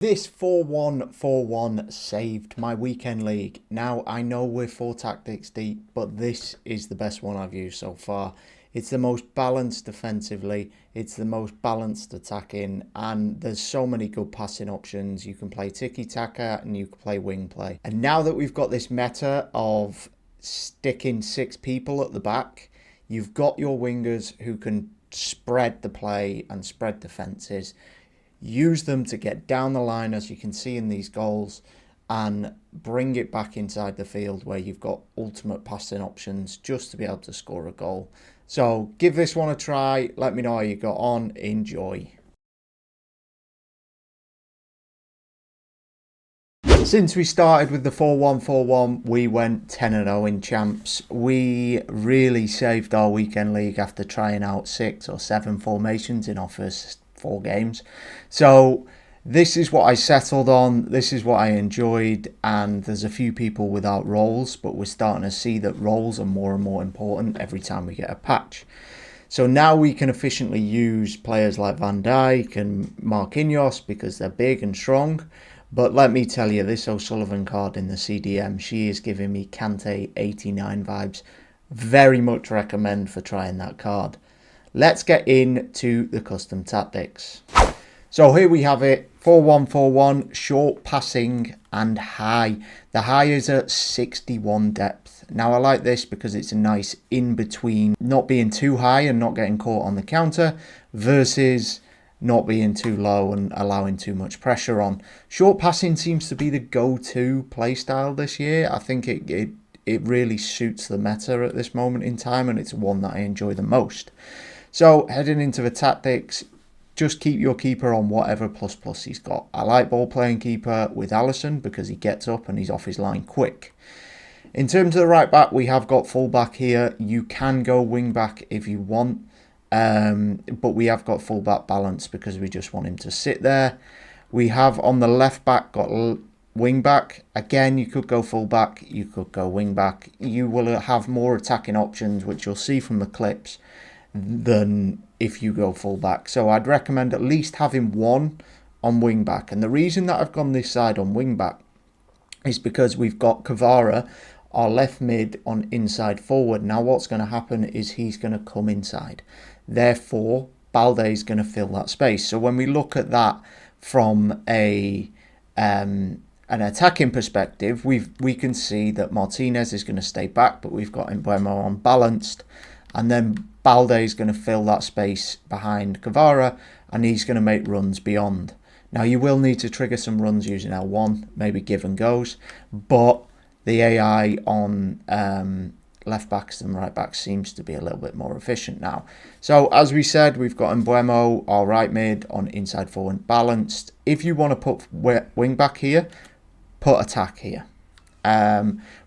This 4-1-4-1 saved my weekend league. Now, I know we're 4 tactics deep, but this is the best one I've used so far. It's the most balanced defensively, it's the most balanced attacking, and there's so many good passing options. You can play tiki-taka and you can play wing play. And now that we've got this meta of sticking 6 people at the back, you've got your wingers who can spread the play and spread defences. Use them to get down the line, as you can see in these goals, and bring it back inside the field where you've got ultimate passing options just to be able to score a goal. So give this one a try. Let me know how you got on. Enjoy. Since we started with the 4-1-4-1, we went 10-0 in champs. We really saved our weekend league after trying out 6 or 7 formations in our first 4 games. So this is what I settled on. This is what I enjoyed. And there's a few people without roles, but we're starting to see that roles are more and more important every time we get a patch. So now we can efficiently use players like Van Dijk and Marquinhos because they're big and strong. But let me tell you, this O'Sullivan card in the CDM, she is giving me Kante 89 vibes. Very much recommend for trying that card. Let's get into the custom tactics. So here we have it, 4-1-4-1, short passing and high. The high is at 61 depth. Now I like this because it's a nice in-between, not being too high and not getting caught on the counter versus not being too low and allowing too much pressure on. Short passing seems to be the go-to playstyle this year. I think it really suits the meta at this moment in time, and it's one that I enjoy the most. So heading into the tactics, just keep your keeper on whatever ++ he's got. I like ball playing keeper with Alisson because he gets up and he's off his line quick. In terms of the right back, we have got full back here. You can go wing back if you want. But we have got full back balance because we just want him to sit there. We have on the left back got wing back. Again, you could go full back, you could go wing back. You will have more attacking options, which you'll see from the clips, than if you go full back. So I'd recommend at least having one on wing back. And the reason that I've gone this side on wing back is because we've got Kvara, our left mid, on inside forward. Now what's going to happen is he's going to come inside. Therefore, Balde is going to fill that space. So when we look at that from an attacking perspective, we can see that Martinez is going to stay back, but we've got Mbeumo on balanced. And then Balde is going to fill that space behind Kvara, and he's going to make runs beyond. Now, you will need to trigger some runs using L1, maybe give and goes, but the AI on left backs and right backs seems to be a little bit more efficient now. So, as we said, we've got Mbeumo, our right mid, on inside forward balanced. If you want to put wing back here, put attack here.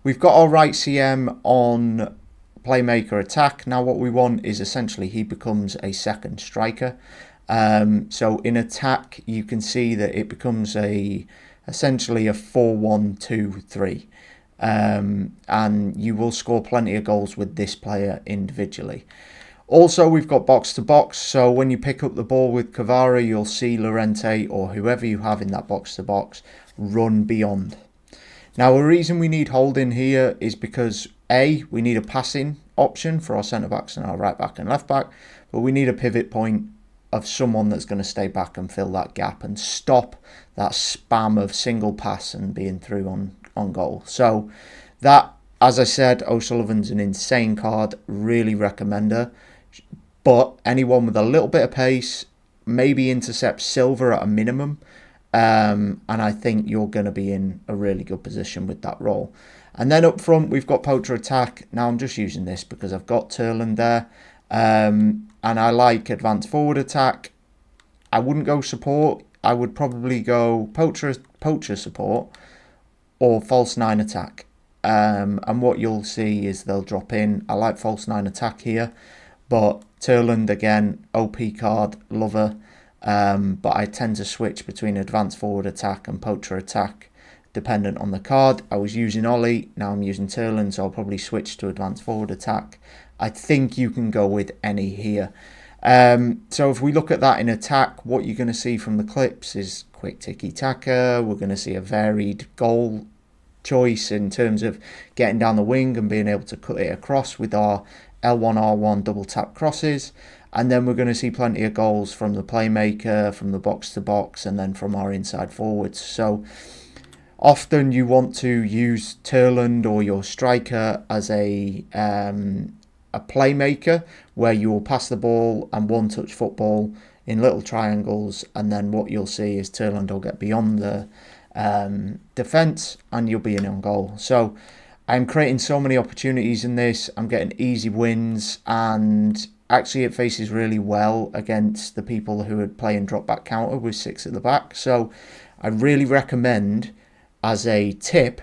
We've got our right CM on playmaker attack. Now what we want is essentially he becomes a second striker. So in attack you can see that it becomes essentially a 4-1-2-3, and you will score plenty of goals with this player individually. Also, we've got box to box, so when you pick up the ball with Kvara, you'll see Llorente or whoever you have in that box to box run beyond. Now, a reason we need holding here is because A, we need a passing option for our centre-backs and our right-back and left-back, but we need a pivot point of someone that's going to stay back and fill that gap and stop that spam of single pass and being through on goal. So that, as I said, O'Sullivan's an insane card, really recommend her. But anyone with a little bit of pace, maybe intercept silver at a minimum, and I think you're going to be in a really good position with that role. And then up front, we've got poacher attack. Now I'm just using this because I've got Turland there. And I like advanced forward attack. I wouldn't go support. I would probably go poacher support or false 9 attack. And what you'll see is they'll drop in. I like false 9 attack here. But Turland, again, OP card, love her. But I tend to switch between advanced forward attack and poacher attack dependent on the card. I was using Ollie, now I'm using Turland, so I'll probably switch to advanced forward attack. I think you can go with any here. So if we look at that in attack, what you're going to see from the clips is quick tiki-taka. We're going to see a varied goal choice in terms of getting down the wing and being able to cut it across with our L1R1 double tap crosses. And then we're going to see plenty of goals from the playmaker, from the box to box, and then from our inside forwards. So often you want to use Turland or your striker as a playmaker, where you will pass the ball and one-touch football in little triangles, and then what you'll see is Turland will get beyond the defence and you'll be in on goal. So I'm creating so many opportunities in this. I'm getting easy wins, and actually it faces really well against the people who are playing drop back counter with 6 at the back. So I really recommend, as a tip,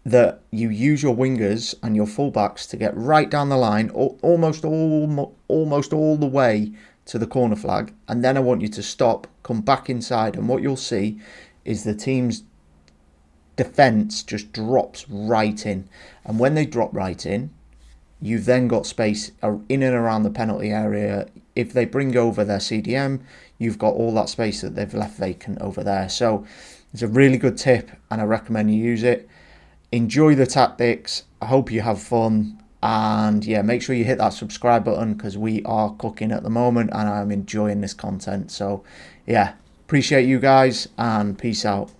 that you use your wingers and your fullbacks to get right down the line, almost all the way to the corner flag, and then I want you to stop, come back inside, and what you'll see is the team's defence just drops right in. And when they drop right in, you've then got space in and around the penalty area. If they bring over their CDM, you've got all that space that they've left vacant over there. So it's a really good tip, and I recommend you use it. Enjoy the tactics. I hope you have fun. And yeah, make sure you hit that subscribe button, because we are cooking at the moment and I'm enjoying this content. So yeah, appreciate you guys, and peace out.